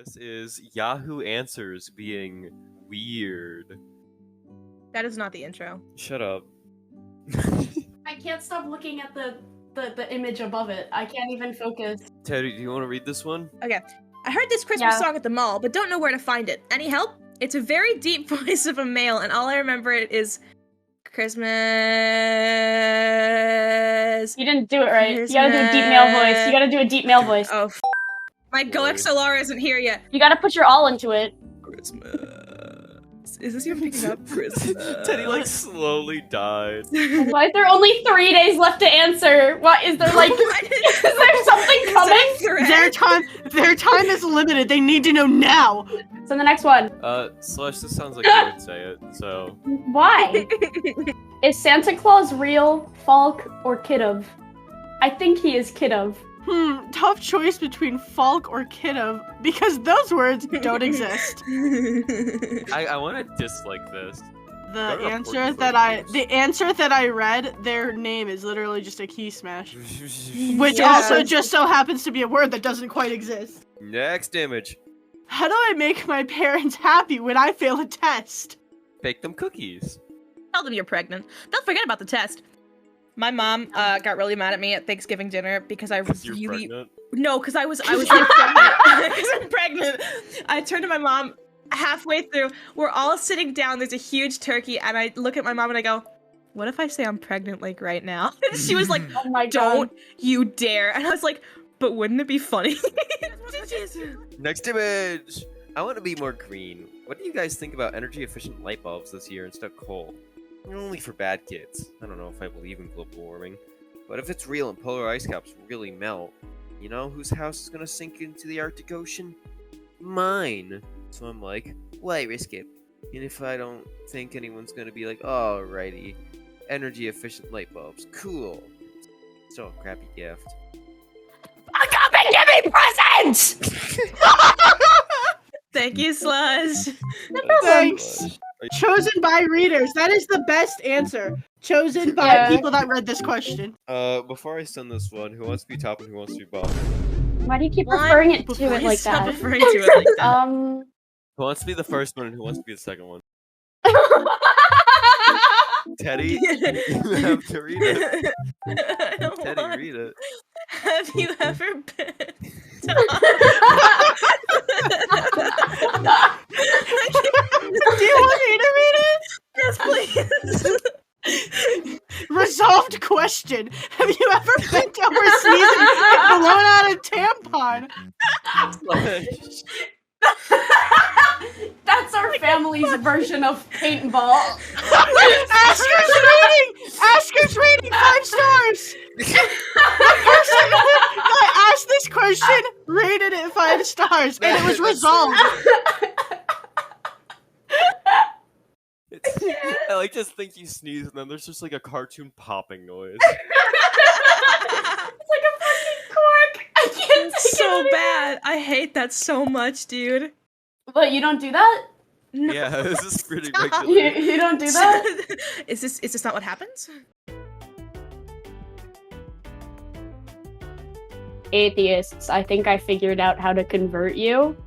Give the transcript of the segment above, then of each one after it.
This is Yahoo Answers being weird. That is not the intro. Shut up. I can't stop looking at the image above it. I can't even focus. Teddy, do you want to read this one? Okay. I heard this Christmas Yeah. song at the mall, but don't know where to find it. Any help? It's a very deep voice of a male, and all I remember it is Christmas. You didn't do it right. You gotta do a deep male voice. You gotta do a deep male voice. Oh, my Go XLR isn't here yet. You gotta put your all into it. Christmas. Is this even picking up? Christmas. Teddy, like, slowly died. Why is there only 3 days left to answer? What is there like? Is there something coming? Their time is limited. They need to know now. So the next one. Slush, this sounds like you would say it, so... Why? Is Santa Claus real, Falk, or Kidov? I think he is Kidov. Tough choice between Falk or Kidov, because those words don't exist. I want to dislike this. The They're answer not that I read, their name is literally just a key smash. Which Yes. also just so happens to be a word that doesn't quite exist. Next image. How do I make my parents happy when I fail a test? Bake them cookies. Tell them you're pregnant. They'll forget about the test. My mom got really mad at me at Thanksgiving dinner because I Because you're really pregnant. no, because I was like pregnant. Because I'm pregnant. I turned to my mom halfway through. We're all sitting down. There's a huge turkey, and I look at my mom and I go, "What if I say I'm pregnant like right now?" And she was like, Oh my god. "Don't you dare!" And I was like, "But wouldn't it be funny?" Next image. I want to be more green. What do you guys think about energy-efficient light bulbs this year instead of coal? Only for bad kids. I don't know if I believe in global warming. But if it's real and polar ice caps really melt, you know whose house is gonna sink into the Arctic Ocean? Mine. So I'm like, why risk it? And if I don't think anyone's gonna be like, alrighty, energy-efficient light bulbs, cool. Still a crappy gift. Come and give me presents! Thank you, Slush. Thanks. Chosen by readers. That is the best answer. Chosen by people that read this question. Before I send this one, who wants to be top and who wants to be bottom? Why do you keep referring it to it like Stop that? referring to it like that. Who wants to be the first one and who wants to be the second one? Teddy, you have to read it. I don't Teddy, want- read it. Have you ever been? Do you want me to read it? Yes, please. Resolved question. Have you ever bent over sneezing and blown out a tampon? That's our family's version of paintball. Asker's rating! Asker's rating 5 stars! The person that asked this question rated it 5 stars, and it was resolved. I like just think you sneeze and then there's just like a cartoon popping noise. It's like a fucking cork. I can't take It's so it anymore. bad. I hate that so much, dude. But you don't do that? No. Yeah, this is pretty Stop. You, regular. you don't do that? Is this not what happens? Atheists, I think I figured out how to convert you.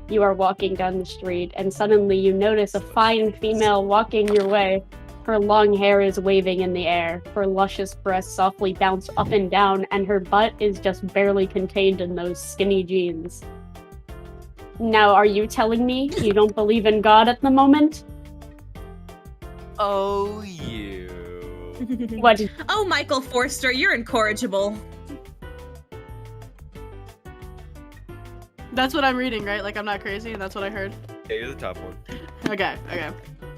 You are walking down the street, and suddenly you notice a fine female walking your way. Her long hair is waving in the air, her luscious breasts softly bounce up and down, and her butt is just barely contained in those skinny jeans. Now, are you telling me you don't believe in God at the moment? Oh, you. What? Oh, Michael Forster, you're incorrigible. That's what I'm reading, right? Like, I'm not crazy, and that's what I heard. Yeah, you're the top one. Okay.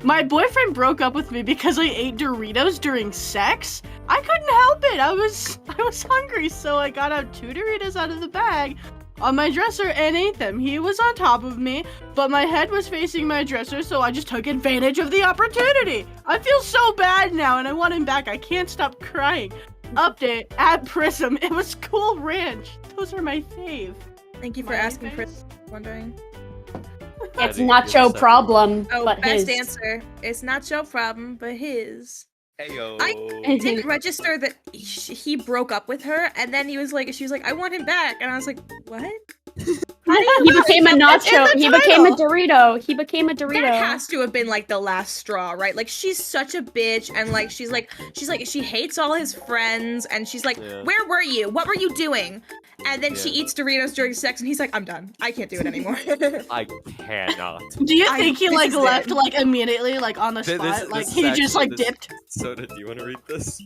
My boyfriend broke up with me because I ate Doritos during sex. I couldn't help it. I was hungry, so I got out 2 Doritos out of the bag on my dresser and ate them. He was on top of me, but my head was facing my dresser, so I just took advantage of the opportunity. I feel so bad now, and I want him back. I can't stop crying. Update, at Prism. It was Cool Ranch. Those are my fave. Thank you for My asking, face? Chris. Wondering. It's Teddy, not you're your the second problem, Oh, but best his. answer. It's not your problem, but his. Heyo. I didn't register that he broke up with her, and then she was like, I want him back, and I was like, what? He became a nacho. It's in the He became a title. Dorito. He became a Dorito. That has to have been like the last straw, right? Like she's such a bitch, and like she's like she hates all his friends, and she's like, Yeah. where were you? What were you doing? And then she Yeah. eats Doritos during sex, and he's like, I'm done. I can't do it anymore. I cannot. Do you think he this like is left it. like immediately, like on the This- spot? this Like is he just actually- like this- dipped? Soda, do you want to read this?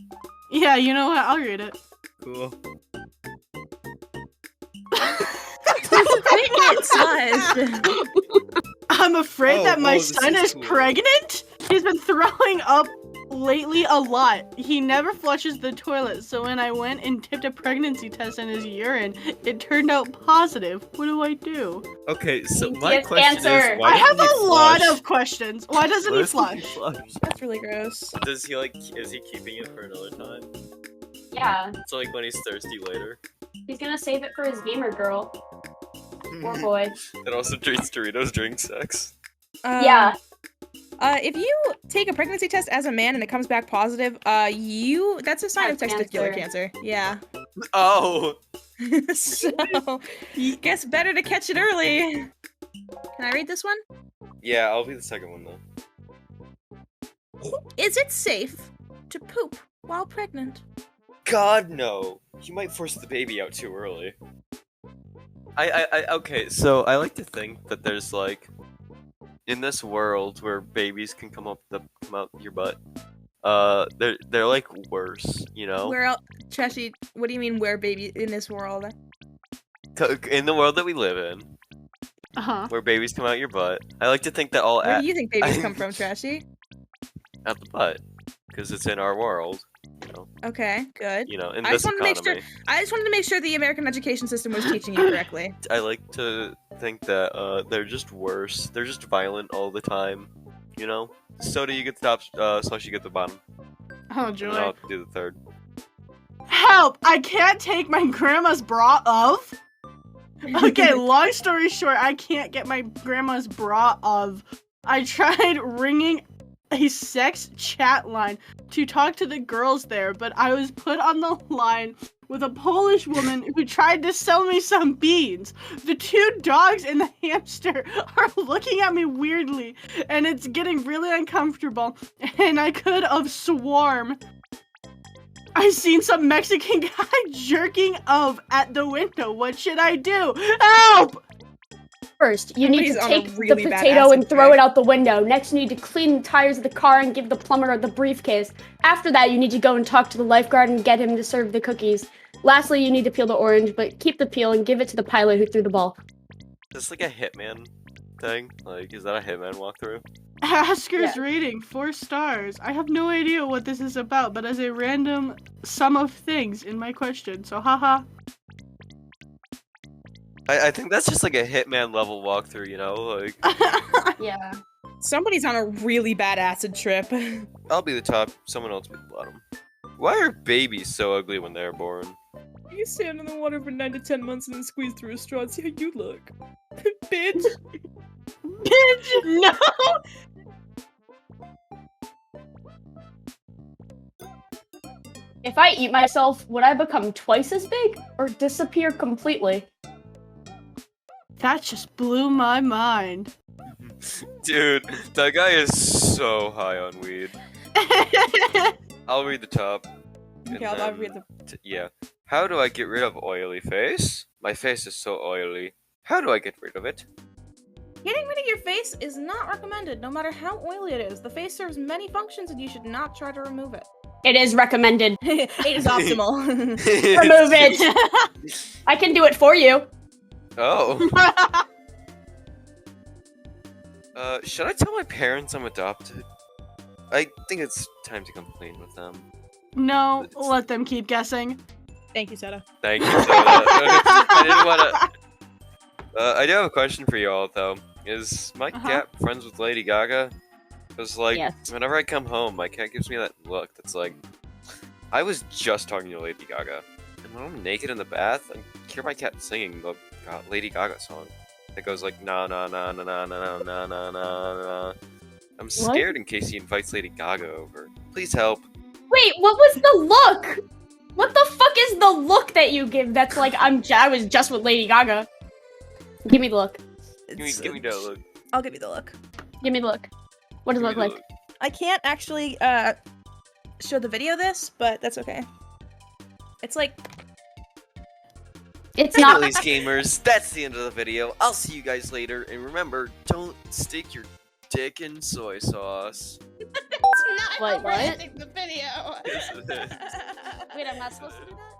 Yeah, you know what? I'll read it. Cool. It's sus. I'm afraid Oh, that my this son is is cool. pregnant. He's been throwing up lately a lot. He never flushes the toilet, so when I went and tipped a pregnancy test in his urine, it turned out positive. What do I do? Okay, so Yes, my question answer. is, why I have doesn't he a lot flush? of questions. Why doesn't Why he doesn't flush? That's really gross. Does he like? Is he keeping it for another time? Yeah, So like when he's thirsty later. he's gonna save it for his gamer girl or boy. It also drinks Doritos during sex. Yeah, If you take a pregnancy test as a man and it comes back positive, that's a sign of Have testicular cancer. Yeah. Oh. So, guess better to catch it early. Can I read this one? Yeah, I'll be the second one though. Is it safe to poop while pregnant? God no. You might force the baby out too early. Okay, so I like to think that there's like in this world where babies can come out your butt, they're like worse, you know? Where else? Cheshi, what do you mean where baby in this world? In the world that we live in, Uh-huh. where babies come out your butt, I like to think that all Where do you think babies come from, Trashy? out the butt, because it's in our world, you know. Okay, good. You know, in I this just wanted to make economy. I just wanted to make sure the American education system was teaching you correctly. I like to think that they're just worse. They're just violent all the time, you know. Soda, you get the top, Slush, you get the bottom, Oh, and then joy. I'll do the third. Help! I can't take my grandma's bra off. Okay, long story short, I can't get my grandma's bra off. I tried ringing a sex chat line to talk to the girls there, but I was put on the line with a Polish woman who tried to sell me some beans. The two dogs and the hamster are looking at me weirdly, and it's getting really uncomfortable, and I could have sworn I seen some Mexican guy jerking off at the window. What should I do? Help! first you need to Somebody's on a take really the bad potato acid and throw trip. it out the window. Next, you need to clean the tires of the car and give the plumber the briefcase. After that, you need to go and talk to the lifeguard and get him to serve the cookies. Lastly, you need to peel the orange, but keep the peel and give it to the pilot who threw the ball. Is this like a Hitman thing? Like, is that a Hitman walkthrough? Asker's Yeah. rating 4 stars. I have no idea what this is about, but as a random sum of things in my question. So haha. I think that's just like a Hitman level walkthrough, you know? Like, Yeah. Somebody's on a really bad acid trip. I'll be the top, someone else be the bottom. Why are babies so ugly when they're born? You stand in the water for 9 to 10 months and then squeeze through a straw and see how you look. Bitch. Bitch, no! If I eat myself, would I become twice as big or disappear completely? That just blew my mind. Dude, that guy is so high on weed. I'll read the top. and Okay, I'll then read the... Yeah. How do I get rid of oily face? My face is so oily. How do I get rid of it? Getting rid of your face is not recommended, no matter how oily it is. The face serves many functions and you should not try to remove it. It is recommended. It is optimal. Remove it. I can do it for you. Oh. Should I tell my parents I'm adopted? I think it's time to complain with them. No, let them keep guessing. Thank you, Seta. Thank you. I didn't wanna. I do have a question for you all though. Is my cat friends with Lady Gaga? Because like, Yes. whenever I come home, my cat gives me that look that's like, I was just talking to Lady Gaga, and when I'm naked in the bath, I hear my cat singing the Lady Gaga song. It goes like na na na na na na na na na na. I'm scared in case he invites Lady Gaga over. Please help. Wait, what was the look? What the fuck is the look that you give that's like, I was just with Lady Gaga? Give me the look. Give me that look. I'll give you the look. Give me the look. What does it Give look me the like? I can't actually show the video of this, but that's okay. It's like It's Hey, not. Release gamers, that's the end of the video. I'll see you guys later, and remember, don't stick your dick in soy sauce. it's not Wait, how we're what? ending the video. Yes, it is. Wait, I'm not supposed to do that?